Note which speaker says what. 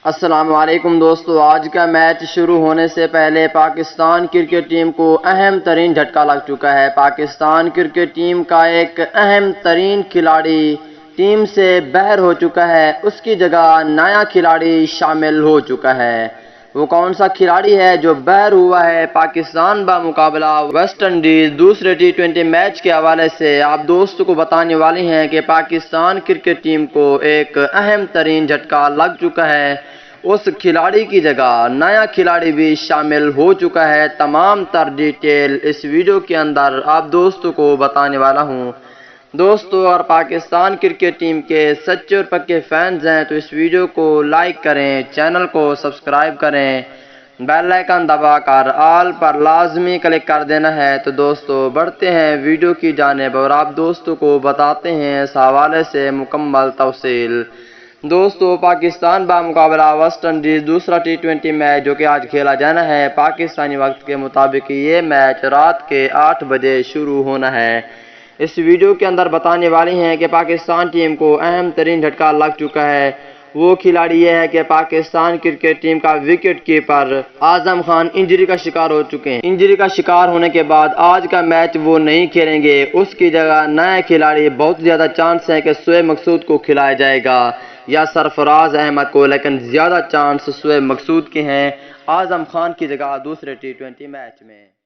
Speaker 1: السلام علیکم دوستو، آج کا میچ شروع ہونے سے پہلے پاکستان کرکٹ ٹیم کو اہم ترین جھٹکا لگ چکا ہے۔ پاکستان کرکٹ ٹیم کا ایک اہم ترین کھلاڑی ٹیم سے باہر ہو چکا ہے، اس کی جگہ نیا کھلاڑی شامل ہو چکا ہے۔ وہ کون سا کھلاڑی ہے جو باہر ہوا ہے؟ پاکستان بمقابلہ ویسٹ انڈیز دوسرے ٹی20 میچ کے حوالے سے آپ دوستوں کو بتانے والے ہیں کہ پاکستان کرکٹ ٹیم کو ایک اہم ترین جھٹکا لگ چکا ہے۔ اس کھلاڑی کی جگہ نیا کھلاڑی بھی شامل ہو چکا ہے۔ تمام تر ڈیٹیل اس ویڈیو کے اندر آپ دوستوں کو بتانے والا ہوں۔ دوستو، اور پاکستان کرکٹ ٹیم کے سچے اور پکے فینز ہیں تو اس ویڈیو کو لائک کریں، چینل کو سبسکرائب کریں، بیل آئیکن دبا کر آل پر لازمی کلک کر دینا ہے۔ تو دوستو بڑھتے ہیں ویڈیو کی جانب اور آپ دوستوں کو بتاتے ہیں اس حوالے سے مکمل تفصیل۔ دوستو، پاکستان بمقابلہ ویسٹ انڈیز دوسرا ٹی20 میچ جو کہ آج کھیلا جانا ہے پاکستانی وقت کے مطابق، یہ میچ رات کے 8 بجے شروع ہونا ہے۔ اس ویڈیو کے اندر بتانے والے ہیں کہ پاکستان ٹیم کو اہم ترین جھٹکا لگ چکا ہے۔ وہ کھلاڑی یہ ہے کہ پاکستان کرکٹ ٹیم کا wicket keeper Azam Khan injury کا شکار ہو چکے ہیں۔ انجری کا شکار ہونے کے بعد آج کا میچ وہ نہیں کھیلیں گے۔ اس کی جگہ نیا کھلاڑی بہت زیادہ چانس ہے کہ شعیب مقصود کو کھلایا جائے گا یا سرفراز احمد کو، لیکن زیادہ چانس شعیب مقصود کے ہیں اعظم خان کی جگہ دوسرے ٹی20 میچ میں۔